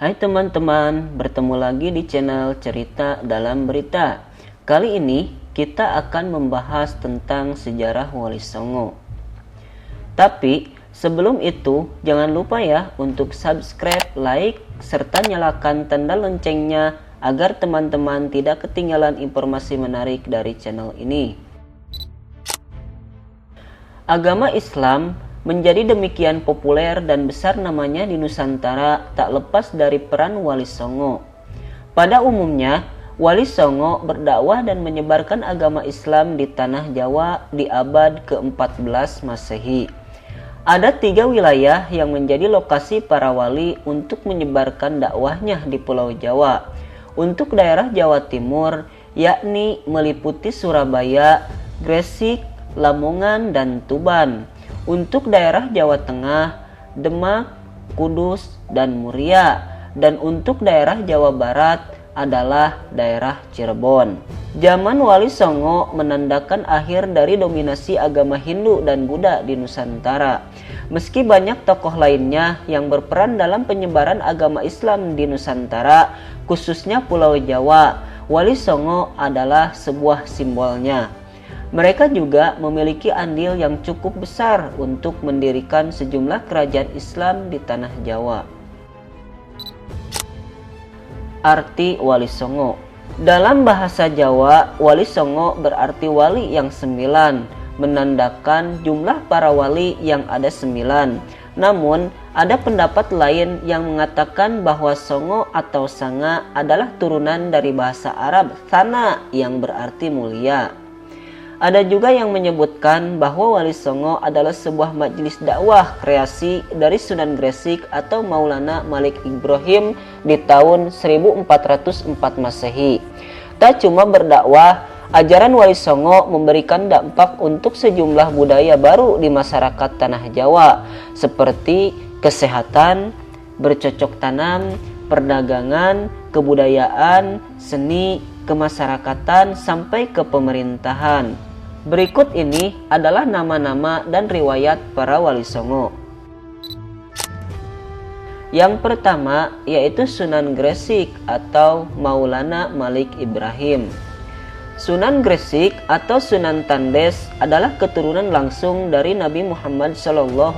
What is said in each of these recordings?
Hai teman-teman, bertemu lagi di channel Cerita Dalam Berita. Kali ini kita akan membahas tentang sejarah Wali Songo. Tapi sebelum itu jangan lupa ya untuk subscribe, like, serta nyalakan tanda loncengnya agar teman-teman tidak ketinggalan informasi menarik dari channel ini. Agama Islam menjadi demikian populer dan besar namanya di Nusantara tak lepas dari peran Wali Songo. Pada umumnya, Wali Songo berdakwah dan menyebarkan agama Islam di tanah Jawa di abad ke-14 Masehi. Ada 3 wilayah yang menjadi lokasi para wali untuk menyebarkan dakwahnya di Pulau Jawa. Untuk daerah Jawa Timur, yakni meliputi Surabaya, Gresik, Lamongan, dan Tuban. Untuk daerah Jawa Tengah, Demak, Kudus, dan Muria. Dan untuk daerah Jawa Barat adalah daerah Cirebon. Zaman Wali Songo menandakan akhir dari dominasi agama Hindu dan Buddha di Nusantara. Meski banyak tokoh lainnya yang berperan dalam penyebaran agama Islam di Nusantara, khususnya Pulau Jawa, Wali Songo adalah sebuah simbolnya. Mereka juga memiliki andil yang cukup besar untuk mendirikan sejumlah kerajaan Islam di tanah Jawa. Arti Wali Songo. Dalam bahasa Jawa, Wali Songo berarti wali yang 9, menandakan jumlah para wali yang ada 9. Namun, ada pendapat lain yang mengatakan bahwa Songo atau Sanga adalah turunan dari bahasa Arab Sana yang berarti mulia. Ada juga yang menyebutkan bahwa Wali Songo adalah sebuah majelis dakwah kreasi dari Sunan Gresik atau Maulana Malik Ibrahim di tahun 1404 Masehi. Tak cuma berdakwah, ajaran Wali Songo memberikan dampak untuk sejumlah budaya baru di masyarakat tanah Jawa, seperti kesehatan, bercocok tanam, perdagangan, kebudayaan, seni, kemasyarakatan, sampai ke pemerintahan. Berikut ini adalah nama-nama dan riwayat para Wali Songo. Yang pertama yaitu Sunan Gresik atau Maulana Malik Ibrahim. Sunan Gresik atau Sunan Tandes adalah keturunan langsung dari Nabi Muhammad SAW.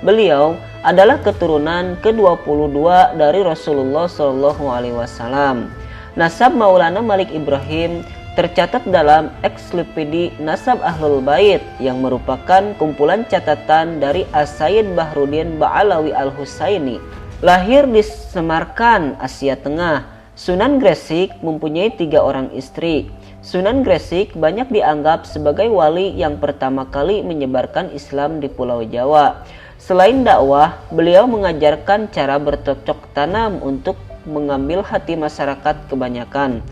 Beliau adalah keturunan ke-22 dari Rasulullah SAW. Nasab Maulana Malik Ibrahim tercatat dalam Ensiklopedia Nasab Ahlul Bait yang merupakan kumpulan catatan dari As-Sayyid Bahruddin Ba'alawi Al-Husaini. Lahir di Semarkan, Asia Tengah, Sunan Gresik mempunyai 3 orang istri. Sunan Gresik banyak dianggap sebagai wali yang pertama kali menyebarkan Islam di Pulau Jawa. Selain dakwah, beliau mengajarkan cara bercocok tanam untuk mengambil hati masyarakat kebanyakan,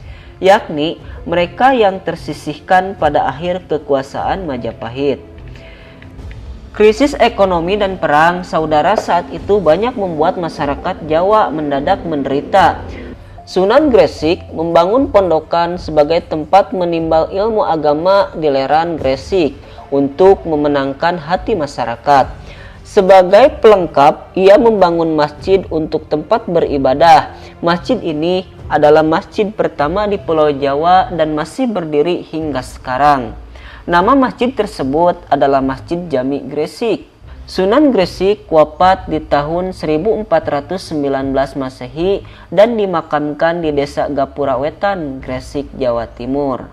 yakni mereka yang tersisihkan pada akhir kekuasaan Majapahit. Krisis ekonomi dan perang saudara saat itu banyak membuat masyarakat Jawa mendadak menderita. Sunan Gresik membangun pondokan sebagai tempat menimbal ilmu agama di Leran Gresik untuk memenangkan hati masyarakat. Sebagai pelengkap, ia membangun masjid untuk tempat beribadah. Masjid ini adalah masjid pertama di Pulau Jawa dan masih berdiri hingga sekarang. Nama masjid tersebut adalah Masjid Jami Gresik. Sunan Gresik wafat di tahun 1419 Masehi dan dimakamkan di Desa Gapura Wetan, Gresik, Jawa Timur.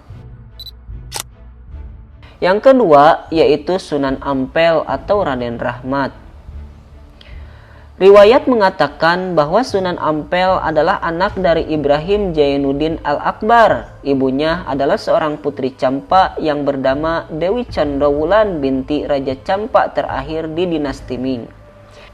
Yang kedua yaitu Sunan Ampel atau Raden Rahmat. Riwayat mengatakan bahwa Sunan Ampel adalah anak dari Ibrahim Jainuddin Al-Akbar. Ibunya adalah seorang putri Campa yang bernama Dewi Candrawulan binti Raja Campa terakhir di dinasti Ming.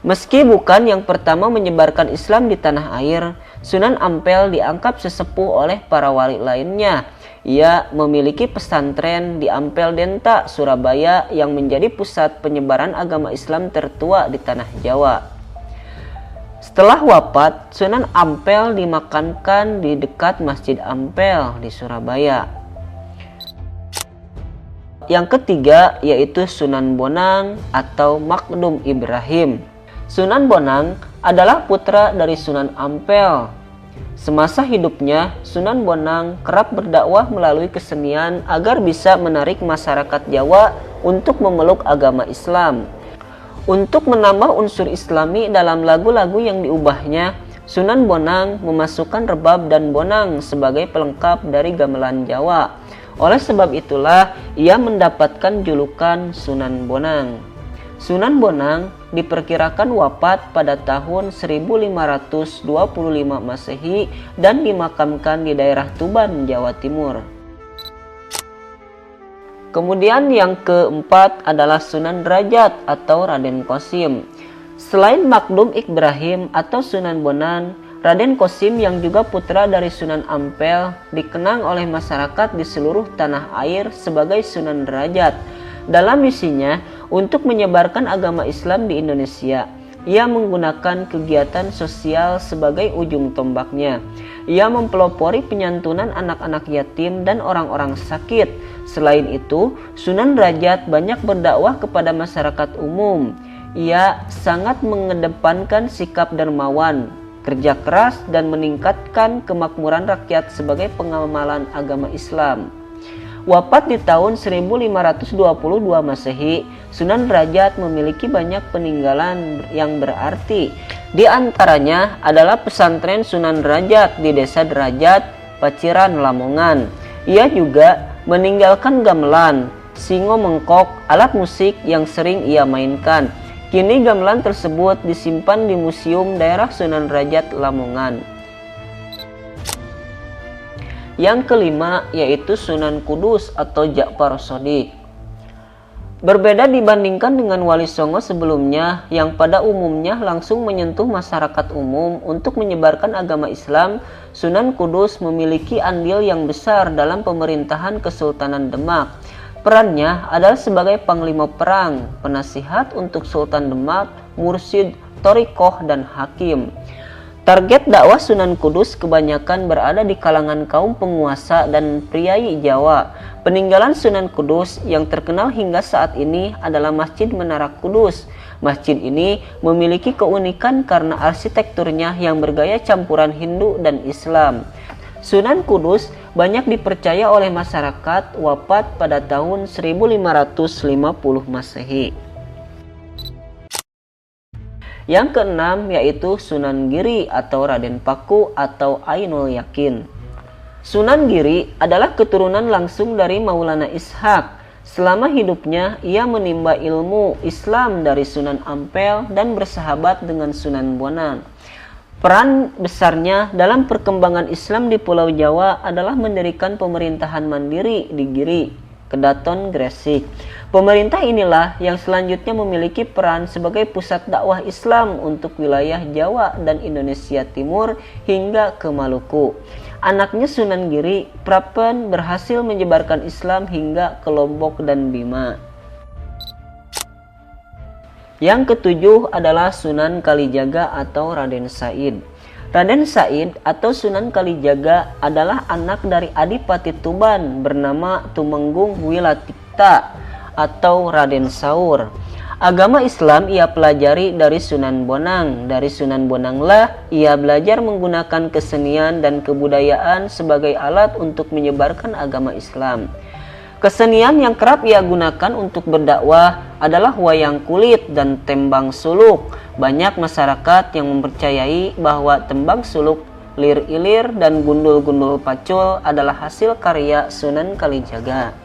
Meski bukan yang pertama menyebarkan Islam di tanah air, Sunan Ampel dianggap sesepuh oleh para wali lainnya. Ia memiliki pesantren di Ampel Denta, Surabaya yang menjadi pusat penyebaran agama Islam tertua di tanah Jawa. Setelah wafat, Sunan Ampel dimakamkan di dekat Masjid Ampel di Surabaya. Yang ketiga yaitu Sunan Bonang atau Makdum Ibrahim. Sunan Bonang adalah putra dari Sunan Ampel. Semasa hidupnya, Sunan Bonang kerap berdakwah melalui kesenian agar bisa menarik masyarakat Jawa untuk memeluk agama Islam. Untuk menambah unsur Islami dalam lagu-lagu yang diubahnya, Sunan Bonang memasukkan rebab dan bonang sebagai pelengkap dari gamelan Jawa. Oleh sebab itulah ia mendapatkan julukan Sunan Bonang. Sunan Bonang diperkirakan wafat pada tahun 1525 Masehi dan dimakamkan di daerah Tuban, Jawa Timur. Kemudian yang keempat adalah Sunan Derajat atau Raden Qasim. Selain Magdum Ibrahim atau Sunan Bonang, Raden Qasim yang juga putra dari Sunan Ampel dikenang oleh masyarakat di seluruh tanah air sebagai Sunan Derajat. Dalam misinya untuk menyebarkan agama Islam di Indonesia, ia menggunakan kegiatan sosial sebagai ujung tombaknya. Ia mempelopori penyantunan anak-anak yatim dan orang-orang sakit. Selain itu, Sunan Derajat banyak berdakwah kepada masyarakat umum. Ia sangat mengedepankan sikap dermawan, kerja keras, dan meningkatkan kemakmuran rakyat sebagai pengamalan agama Islam. Wafat di tahun 1522 Masehi, Sunan Derajat memiliki banyak peninggalan yang berarti. Di antaranya adalah pesantren Sunan Derajat di Desa Derajat, Paciran, Lamongan. Ia juga meninggalkan gamelan, singo mengkok, alat musik yang sering ia mainkan. Kini gamelan tersebut disimpan di Museum Daerah Sunan Derajat, Lamongan. Yang kelima yaitu Sunan Kudus atau Ja'far Shadiq. Berbeda dibandingkan dengan Wali Songo sebelumnya yang pada umumnya langsung menyentuh masyarakat umum untuk menyebarkan agama Islam, Sunan Kudus memiliki andil yang besar dalam pemerintahan Kesultanan Demak. Perannya adalah sebagai panglima perang, penasihat untuk Sultan Demak, mursyid, thariqah, dan hakim. Target dakwah Sunan Kudus kebanyakan berada di kalangan kaum penguasa dan priai Jawa. Peninggalan Sunan Kudus yang terkenal hingga saat ini adalah Masjid Menara Kudus. Masjid ini memiliki keunikan karena arsitekturnya yang bergaya campuran Hindu dan Islam. Sunan Kudus banyak dipercaya oleh masyarakat wafat pada tahun 1550 Masehi. Yang keenam yaitu Sunan Giri atau Raden Paku atau Ainul Yakin. Sunan Giri adalah keturunan langsung dari Maulana Ishaq. Selama hidupnya ia menimba ilmu Islam dari Sunan Ampel dan bersahabat dengan Sunan Bonang. Peran besarnya dalam perkembangan Islam di Pulau Jawa adalah mendirikan pemerintahan mandiri di Giri, Kedaton, Gresik. Pemerintah inilah yang selanjutnya memiliki peran sebagai pusat dakwah Islam untuk wilayah Jawa dan Indonesia Timur hingga ke Maluku. Anaknya Sunan Giri, Prapen, berhasil menyebarkan Islam hingga ke Lombok dan Bima. Yang ketujuh adalah Sunan Kalijaga atau Raden Said. Raden Said atau Sunan Kalijaga adalah anak dari Adipati Tuban bernama Tumenggung Wilatikta atau Raden Saur. Agama Islam ia pelajari dari Sunan Bonang. Dari Sunan Bonanglah ia belajar menggunakan kesenian dan kebudayaan sebagai alat untuk menyebarkan agama Islam. Kesenian yang kerap ia gunakan untuk berdakwah adalah wayang kulit dan tembang suluk. Banyak masyarakat yang mempercayai bahwa tembang suluk, lir ilir, dan gundul-gundul pacul adalah hasil karya Sunan Kalijaga.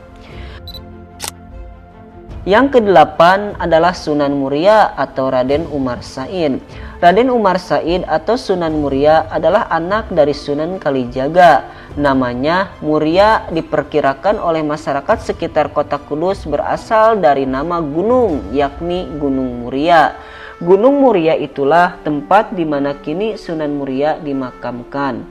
Yang kedelapan adalah Sunan Muria atau Raden Umar Said. Raden Umar Said atau Sunan Muria adalah anak dari Sunan Kalijaga. Namanya Muria diperkirakan oleh masyarakat sekitar kota Kudus berasal dari nama gunung, yakni Gunung Muria. Gunung Muria itulah tempat di mana kini Sunan Muria dimakamkan.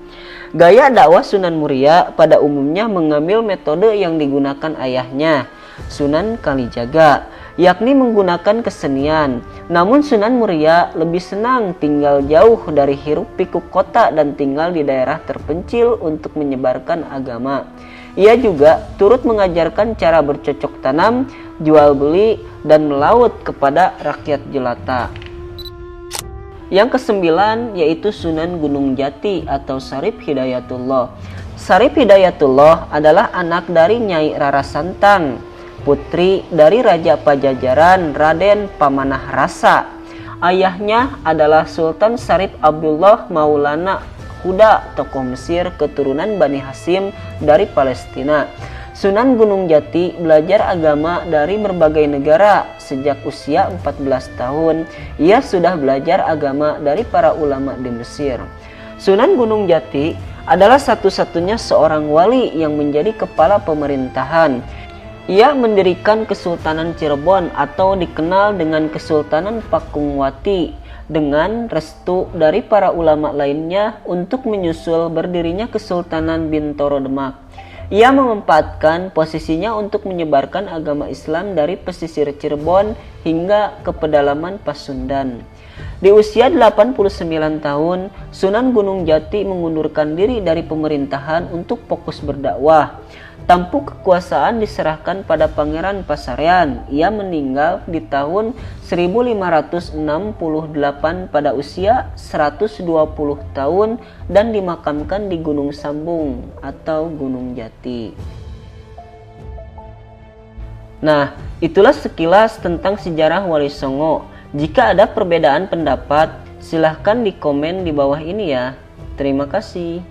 Gaya dakwah Sunan Muria pada umumnya mengambil metode yang digunakan ayahnya, Sunan Kalijaga, yakni menggunakan kesenian. Namun Sunan Muria lebih senang tinggal jauh dari hiruk pikuk kota dan tinggal di daerah terpencil untuk menyebarkan agama. Ia juga turut mengajarkan cara bercocok tanam, jual beli, dan melaut kepada rakyat jelata. Yang kesembilan yaitu Sunan Gunung Jati atau Syarif Hidayatullah. Syarif Hidayatullah adalah anak dari Nyai Rara Santang, putri dari Raja Pajajaran Raden Pamanah Rasa. Ayahnya adalah Sultan Syarif Abdullah Maulana Huda, tokoh Mesir keturunan Bani Hasyim dari Palestina. Sunan Gunung Jati belajar agama dari berbagai negara. Sejak usia 14 tahun, ia sudah belajar agama dari para ulama di Mesir. Sunan Gunung Jati adalah satu-satunya seorang wali yang menjadi kepala pemerintahan. Ia mendirikan Kesultanan Cirebon atau dikenal dengan Kesultanan Pakungwati dengan restu dari para ulama lainnya untuk menyusul berdirinya Kesultanan Bintoro Demak. Ia memanfaatkan posisinya untuk menyebarkan agama Islam dari pesisir Cirebon hingga ke pedalaman Pasundan. Di usia 89 tahun, Sunan Gunung Jati mengundurkan diri dari pemerintahan untuk fokus berdakwah. Tampuk kekuasaan diserahkan pada Pangeran Pasarean. Ia meninggal di tahun 1568 pada usia 120 tahun dan dimakamkan di Gunung Sambung atau Gunung Jati. Nah, itulah sekilas tentang sejarah Wali Songo. Jika ada perbedaan pendapat, silahkan di komen di bawah ini ya. Terima kasih.